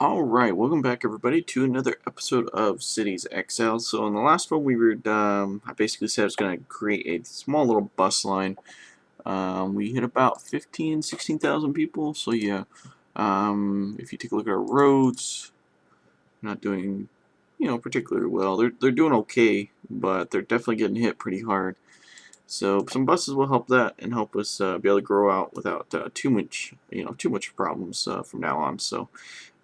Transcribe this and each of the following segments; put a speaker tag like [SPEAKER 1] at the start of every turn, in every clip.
[SPEAKER 1] Alright, welcome back everybody to another episode of Cities XL. So in the last one I basically said I was going to create a small little bus line. We hit about 16,000 people, so yeah. If you take a look at our roads, not doing, particularly well. They're doing okay, but they're definitely getting hit pretty hard. So some buses will help that and help us be able to grow out without too much problems from now on. So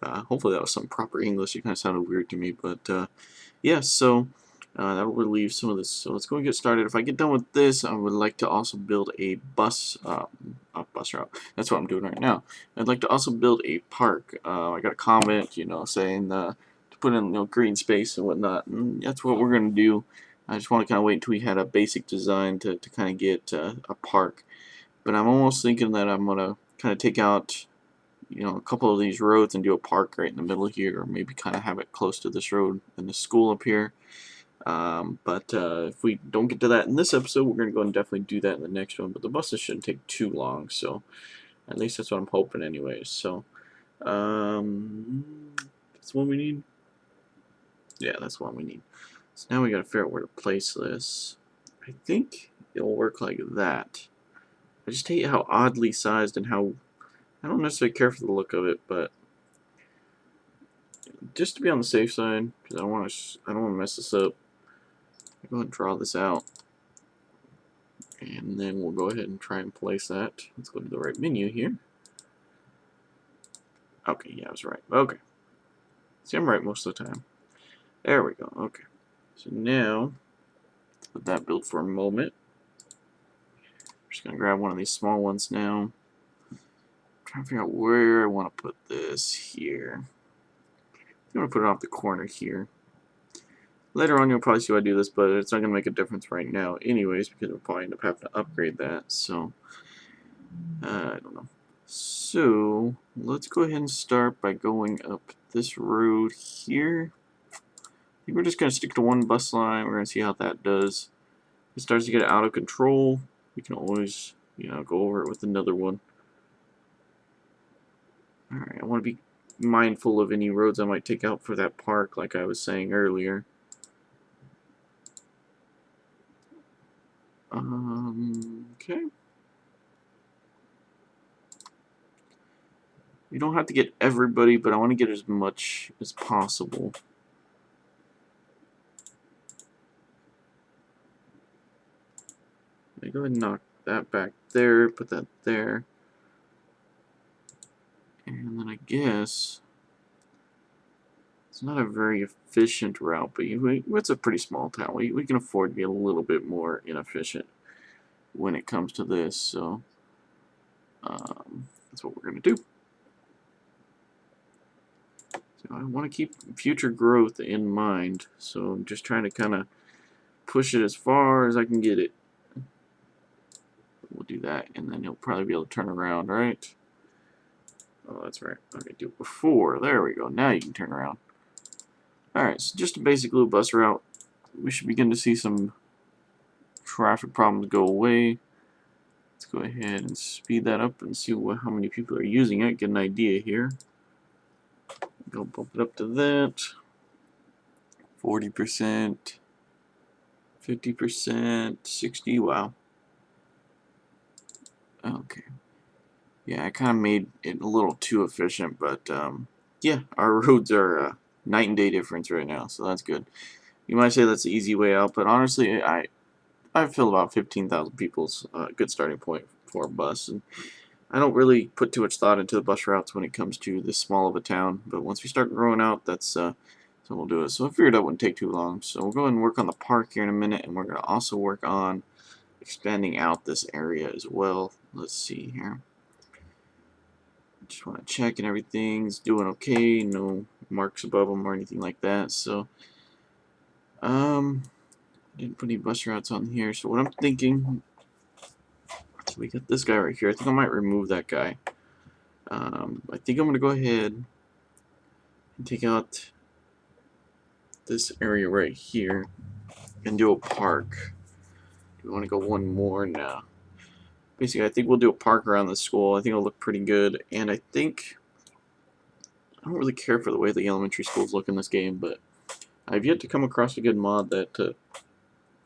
[SPEAKER 1] hopefully that was some proper English. It kind of sounded weird to me, but yeah. So that will relieve some of this. So let's go and get started. If I get done with this, I would like to also build a bus route. That's what I'm doing right now. I'd like to also build a park. I got a comment, saying to put in green space and whatnot, and that's what we're gonna do. I just want to kind of wait until we had a basic design to kind of get a park. But I'm almost thinking that I'm gonna kind of take out a couple of these roads and do a park right in the middle here, or maybe kind of have it close to this road and the school up here. But if we don't get to that in this episode, we're going to go and definitely do that in the next one. But the buses shouldn't take too long, so at least that's what I'm hoping anyways. So that's what we need. Yeah, that's what we need. So now we got to figure out where to place this. I think it'll work like that. I just hate how oddly sized and how I don't necessarily care for the look of it, but just to be on the safe side, because I don't want to mess this up. I'll go ahead and draw this out, and then we'll go ahead and try and place that. Let's go to the right menu here. Okay, yeah, I was right. Okay, see, I'm right most of the time. There we go. Okay, so now let that build for a moment. I'm just gonna grab one of these small ones now. I'm trying to figure out where I want to put this here. I'm gonna put it off the corner here. Later on, you'll probably see why I do this, but it's not going to make a difference right now anyways, because we'll probably end up having to upgrade that, so, I don't know. So, let's go ahead and start by going up this road here. I think we're just going to stick to one bus line. We're going to see how that does. If it starts to get out of control, we can always, go over it with another one. Alright, I want to be mindful of any roads I might take out for that park, like I was saying earlier. Okay. You don't have to get everybody, but I want to get as much as possible. Let me go ahead and knock that back there, put that there. And then I guess it's not a very efficient route, but it's a pretty small town. We can afford to be a little bit more inefficient when it comes to this, so that's what we're going to do. So I want to keep future growth in mind, so I'm just trying to kind of push it as far as I can get it. We'll do that, and then he'll probably be able to turn around, right? Oh, that's right. Okay, do it before. There we go. Now you can turn around. Alright, so just a basic little bus route. We should begin to see some traffic problems go away. Let's go ahead and speed that up and see how many people are using it. Get an idea here. Go bump it up to that. 40%, 50%, 60%. Wow. Okay. Yeah, I kind of made it a little too efficient, but yeah, our roads are night and day difference right now, so that's good. You might say that's the easy way out, but honestly, I feel about 15,000 people's a good starting point for a bus, and I don't really put too much thought into the bus routes when it comes to this small of a town, but once we start growing out, that's we'll do it. So I figured that wouldn't take too long. So we'll go ahead and work on the park here in a minute, and we're going to also work on expanding out this area as well. Let's see here. Just want to check and everything's doing okay. No marks above them or anything like that. So, didn't put any bus routes on here. So what I'm thinking, so we got this guy right here. I think I might remove that guy. I think I'm gonna go ahead and take out this area right here and do a park. Do we want to go one more? No. Basically, I think we'll do a park around the school. I think it'll look pretty good, and I think I don't really care for the way the elementary schools look in this game, but I've yet to come across a good mod that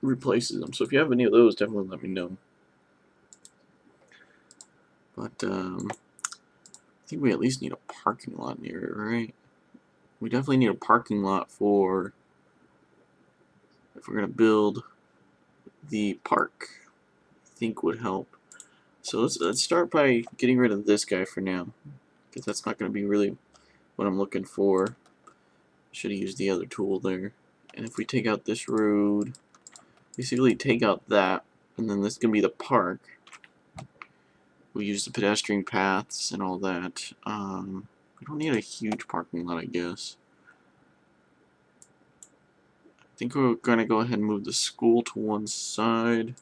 [SPEAKER 1] replaces them. So if you have any of those, definitely let me know. But I think we at least need a parking lot near it, right? We definitely need a parking lot for if we're gonna build the park. I think would help. So let's start by getting rid of this guy for now, because that's not going to be really what I'm looking for. Should have used the other tool there. And if we take out this road, basically take out that, and then this is going to be the park. We use the pedestrian paths and all that. We don't need a huge parking lot, I guess. I think we're going to go ahead and move the school to one side.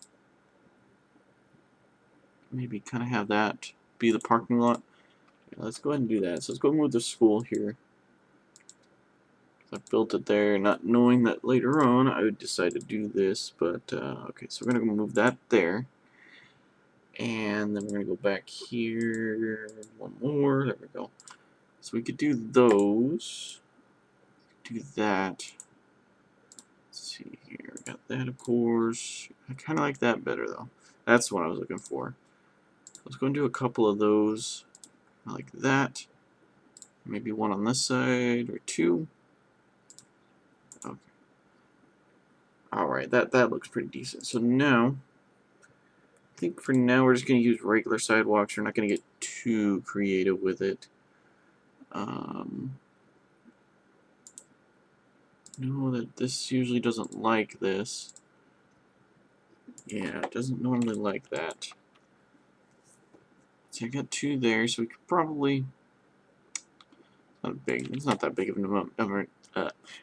[SPEAKER 1] Maybe kind of have that be the parking lot. Yeah, let's go ahead and do that. So let's go and move the school here. I built it there, not knowing that later on I would decide to do this, but okay, so we're going to move that there. And then we're going to go back here, one more, there we go. So we could do those, do that. Let's see here, we got that of course. I kind of like that better though. That's what I was looking for. Let's go and do a couple of those, like that. Maybe one on this side, or two. Okay. Alright, that looks pretty decent. So now, I think for now we're just going to use regular sidewalks. We're not going to get too creative with it. Know that this usually doesn't like this. Yeah, it doesn't normally like that. So I got two there, so we could probably... It's not that big of an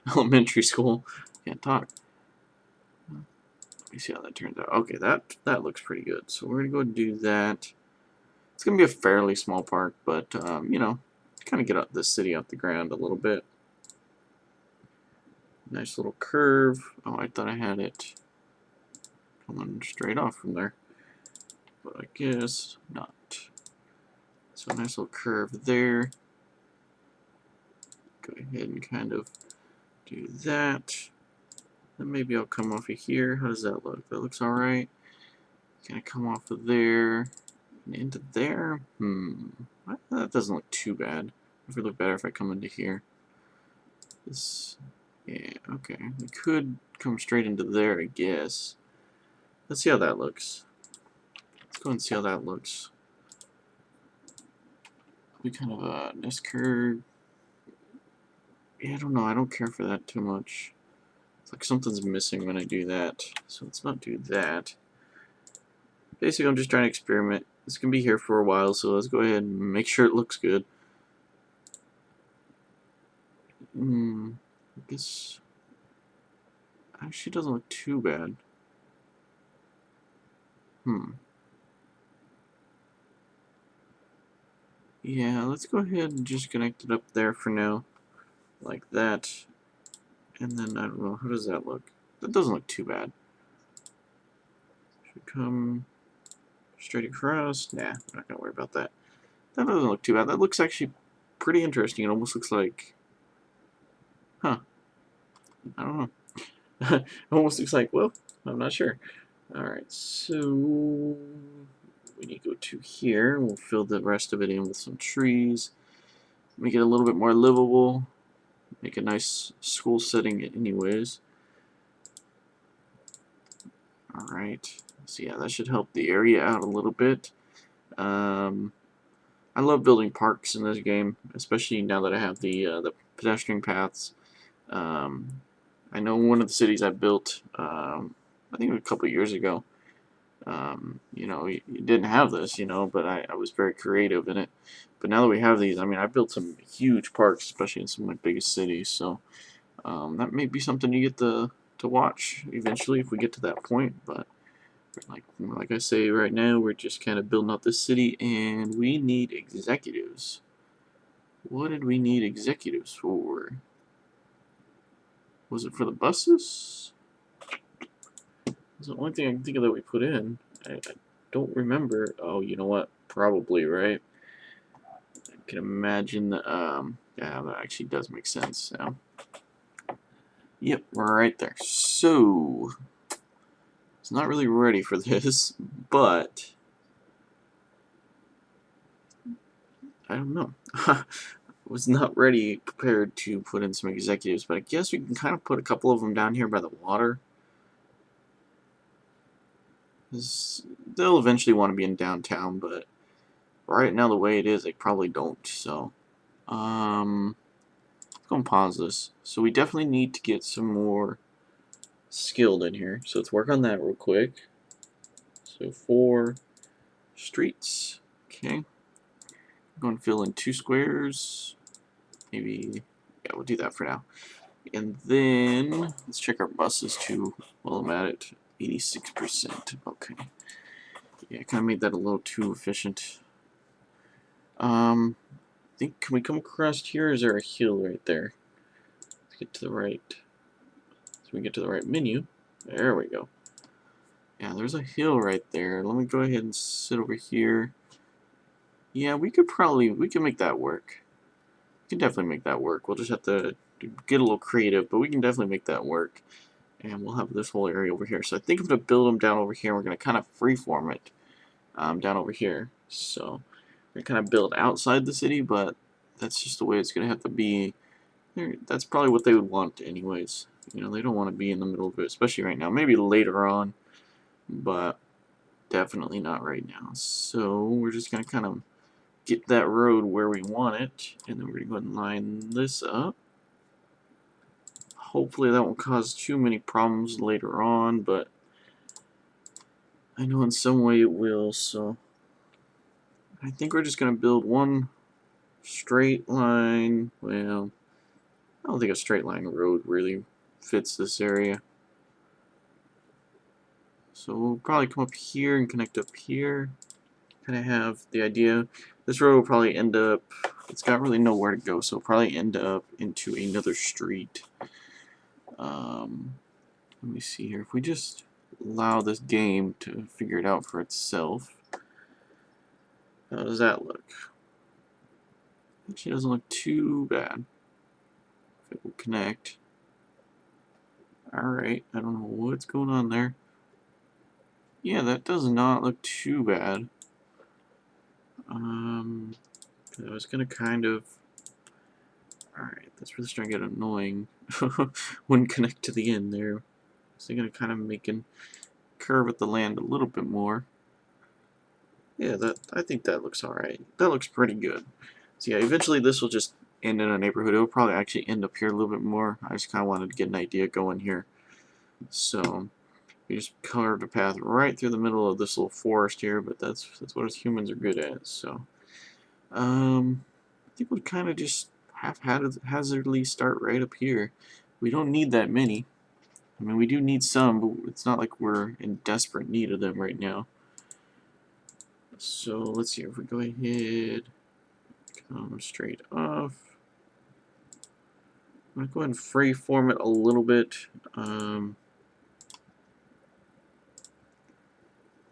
[SPEAKER 1] elementary school. Can't talk. Let me see how that turns out. Okay, that looks pretty good. So we're going to go and do that. It's going to be a fairly small park, but, you know, kind of get up this city off the ground a little bit. Nice little curve. Oh, I thought I had it coming straight off from there, but I guess not. So a nice little curve there. Go ahead and kind of do that. Then maybe I'll come off of here. How does that look? That looks alright. Gonna come off of there and into there. That doesn't look too bad. It would look better if I come into here. This, yeah, okay. We could come straight into there, I guess. Let's see how that looks. Let's go and see how that looks. We kind of a nice curve. Yeah, I don't know. I don't care for that too much. It's like something's missing when I do that. So let's not do that. Basically, I'm just trying to experiment. It's going to be here for a while, so let's go ahead and make sure it looks good. I guess actually doesn't look too bad. Yeah, let's go ahead and just connect it up there for now. Like that. And then, I don't know, how does that look? That doesn't look too bad. Should come straight across. Nah, I'm not going to worry about that. That doesn't look too bad. That looks actually pretty interesting. It almost looks like... Huh. I don't know. It almost looks like, well, I'm not sure. Alright, so... we need to go to here. We'll fill the rest of it in with some trees. Make it a little bit more livable. Make a nice school setting anyways. Alright. So yeah, that should help the area out a little bit. I love building parks in this game, especially now that I have the pedestrian paths. I know one of the cities I built, I think a couple of years ago, you know, you didn't have this, you know, but I was very creative in it. But now that we have these, I mean, I built some huge parks, especially in some of my biggest cities, so that may be something you get to watch eventually if we get to that point, but like I say right now, we're just kind of building up this city, and we need executives. What did we need executives for? Was it for the buses? That's the only thing I can think of that we put in. I don't remember. Oh, you know what? Probably, right? I can imagine Yeah, that actually does make sense. So. Yep, we're right there. So, it's not really ready for this, but I don't know. Was not ready, prepared to put in some executives, but I guess we can kind of put a couple of them down here by the water. They'll eventually want to be in downtown, but right now the way it is, they probably don't. So, let's go and pause this. So we definitely need to get some more skilled in here. So let's work on that real quick. So 4 streets. Okay. I'm going to fill in 2 squares. Maybe, yeah, we'll do that for now. And then let's check our buses too while I'm at it. 86%. Okay. Yeah, I kind of made that a little too efficient. I think, can we come across here? Or is there a hill right there? Let's get to the right. So we get to the right menu. There we go. Yeah, there's a hill right there. Let me go ahead and sit over here. Yeah, we could make that work. We can definitely make that work. We'll just have to get a little creative, but we can definitely make that work. And we'll have this whole area over here. So I think I'm going to build them down over here. We're going to kind of freeform it down over here. So we're going to kind of build outside the city, but that's just the way it's going to have to be. That's probably what they would want anyways. You know, they don't want to be in the middle of it, especially right now. Maybe later on, but definitely not right now. So we're just going to kind of get that road where we want it, and then we're going to go ahead and line this up. Hopefully that won't cause too many problems later on, but I know in some way it will, so I think we're just going to build one straight line. Well, I don't think a straight line road really fits this area. So we'll probably come up here and connect up here. Kind of have the idea. This road will probably end up, it's got really nowhere to go, so it'll probably end up into another street. Let me see here. If we just allow this game to figure it out for itself, how does that look? Actually, doesn't look too bad. If it will connect. Alright, I don't know what's going on there. Yeah, that does not look too bad. I was gonna kind of... Alright, that's really starting to get annoying. Wouldn't connect to the end there. So I'm gonna kind of make it curve at the land a little bit more. Yeah, I think that looks alright. That looks pretty good. So yeah, eventually this will just end in a neighborhood. It'll probably actually end up here a little bit more. I just kind of wanted to get an idea going here. So we just carved a path right through the middle of this little forest here, but that's what us humans are good at. So I think we'll kind of just haphazardly start right up here. We don't need that many. I mean, we do need some, but it's not like we're in desperate need of them right now. So let's see if we go ahead, come straight off. I'm going to go ahead and freeform it a little bit.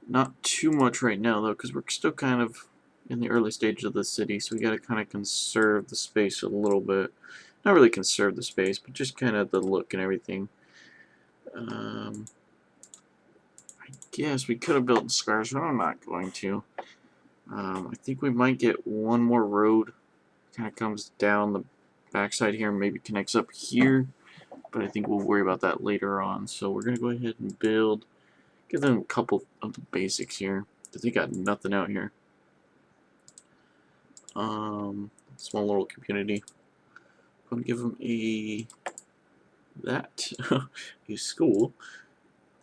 [SPEAKER 1] Not too much right now, though, because we're still kind of in the early stages of the city, so we got to kind of conserve the space a little bit. Not really conserve the space, but just kind of the look and everything. I guess we could have built squares, but I'm not going to. I think we might get one more road. Kind of comes down the backside here and maybe connects up here, but I think we'll worry about that later on. So we're going to go ahead and build, give them a couple of the basics here, because they got nothing out here. Small little community. I'm going to give them a school.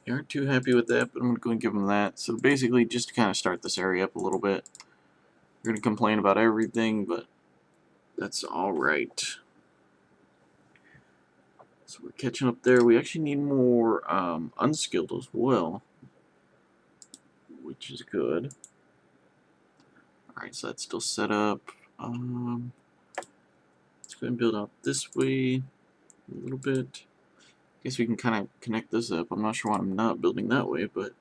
[SPEAKER 1] They aren't too happy with that, but I'm going to go and give them that. So basically, just to kind of start this area up a little bit. We're going to complain about everything, but that's alright. So we're catching up there. We actually need more unskilled as well, which is good. Alright, so that's still set up. Let's go ahead and build out this way a little bit. Guess we can kind of connect this up. I'm not sure why I'm not building that way, but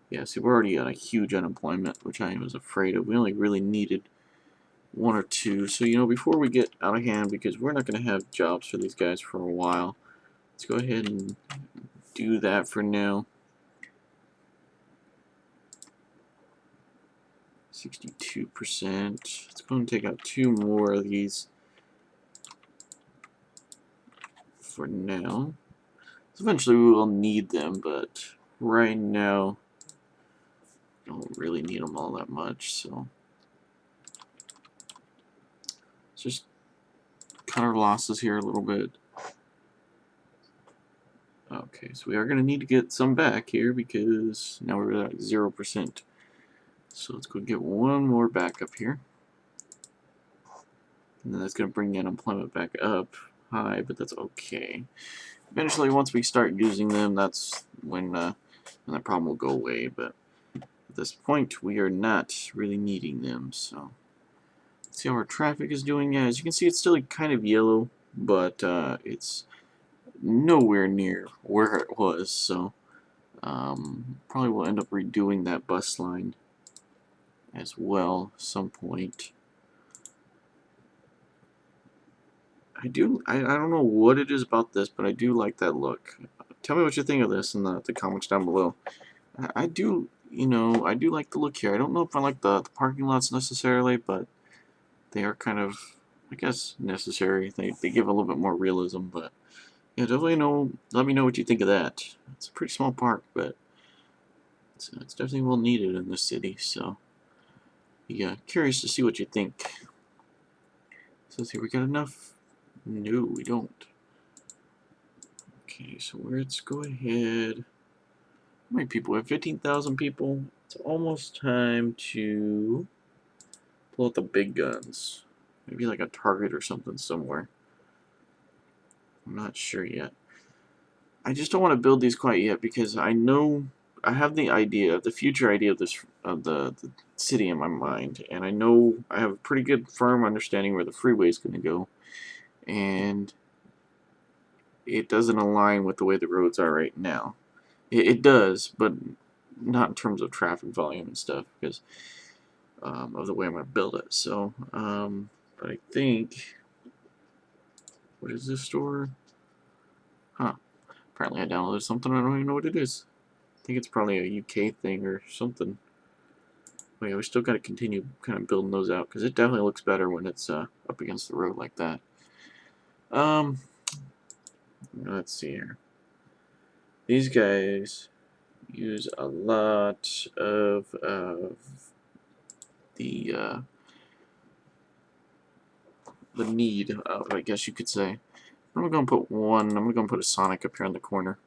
[SPEAKER 1] yeah, see, we're already at a huge unemployment, which I was afraid of. We only really needed one or two. So, you know, before we get out of hand, because we're not going to have jobs for these guys for a while, let's go ahead and do that for now. 62%. Let's go and take out 2 more of these for now. So eventually we will need them, but right now I don't really need them all that much. So let's just cut our losses here a little bit. Okay, so we are going to need to get some back here because now we're at 0%. So let's go get one more back up here. And then that's going to bring the unemployment back up high, but that's okay. Eventually, once we start using them, that's when that problem will go away. But at this point, we are not really needing them. So let's see how our traffic is doing. Yeah, as you can see, it's still kind of yellow, but it's nowhere near where it was. So probably will end up redoing that bus line as well at some point. I don't know what it is about this, but I do like that look. Tell me what you think of this in the comments down below. I do, you know, I do like the look here. I don't know if I like the parking lots necessarily, but they are kind of, I guess, necessary. They give a little bit more realism, but yeah, definitely let me know what you think of that. It's a pretty small park, but it's definitely well needed in this city, so yeah, curious to see what you think. So let's see, we got enough? No, we don't. Okay, so let's go ahead. How many people? We have 15,000 people. It's almost time to pull out the big guns. Maybe like a Target or something somewhere. I'm not sure yet. I just don't want to build these quite yet because I know I have the future idea of the city in my mind, and I know I have a pretty good firm understanding where the freeway is going to go, and it doesn't align with the way the roads are right now. It does, but not in terms of traffic volume and stuff because of the way I'm going to build it. So, but I think, what is this store? Huh. Apparently I downloaded something, I don't even know what it is. I think it's probably a UK thing or something. But yeah, we still got to continue kind of building those out because it definitely looks better when it's up against the road like that. Let's see here. These guys use a lot of the need of, I guess you could say. I'm gonna put one. I'm gonna go and put a Sonic up here on the corner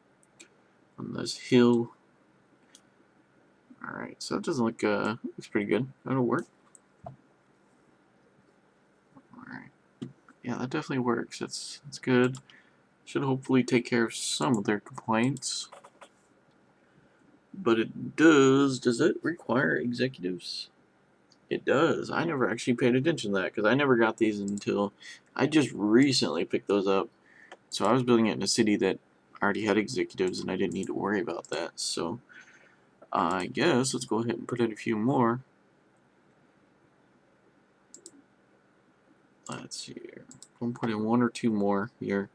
[SPEAKER 1] on this hill. All right, so it doesn't look looks pretty good. That'll work. All right, yeah, that definitely works. That's good. Should hopefully take care of some of their complaints. But it does. Does it require executives? It does. I never actually paid attention to that because I never got these until I just recently picked those up. So I was building it in a city that already had executives and I didn't need to worry about that. So I guess let's go ahead and put in a few more. Let's see here. I'm going to put in 1 or 2 more here.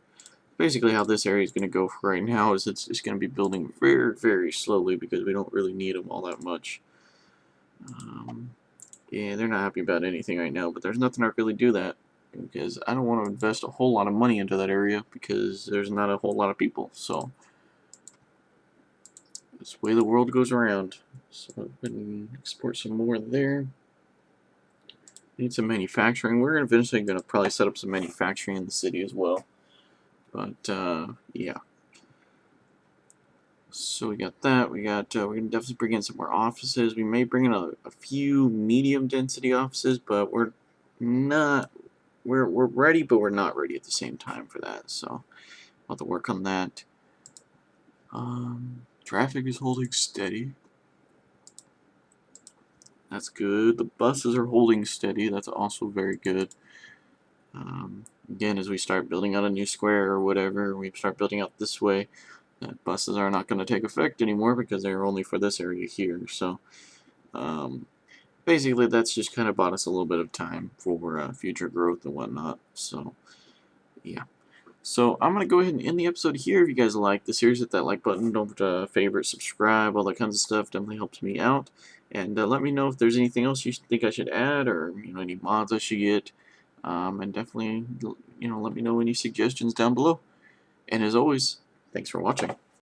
[SPEAKER 1] Basically how this area is going to go for right now is it's going to be building very, very slowly because we don't really need them all that much. Yeah, they're not happy about anything right now, but there's nothing to really do that because I don't want to invest a whole lot of money into that area because there's not a whole lot of people. So that's the way the world goes around. So I'll go ahead and export some more there. Need some manufacturing. We're eventually going to probably set up some manufacturing in the city as well. But yeah. So we got that. We got we're gonna definitely bring in some more offices. We may bring in a few medium density offices, but we're not. We're ready, but we're not ready at the same time for that. So we'll have to work on that. Traffic is holding steady. That's good. The buses are holding steady. That's also very good. Again, as we start building out a new square or whatever, we start building out this way, buses are not going to take effect anymore because they're only for this area here. So basically that's just kind of bought us a little bit of time for future growth and whatnot. So yeah. So I'm going to go ahead and end the episode here. If you guys like the series, hit that like button. Don't forget to favorite, subscribe, all that kinds of stuff. Definitely helps me out. And let me know if there's anything else you think I should add, or any mods I should get. And definitely let me know any suggestions down below. And as always, thanks for watching.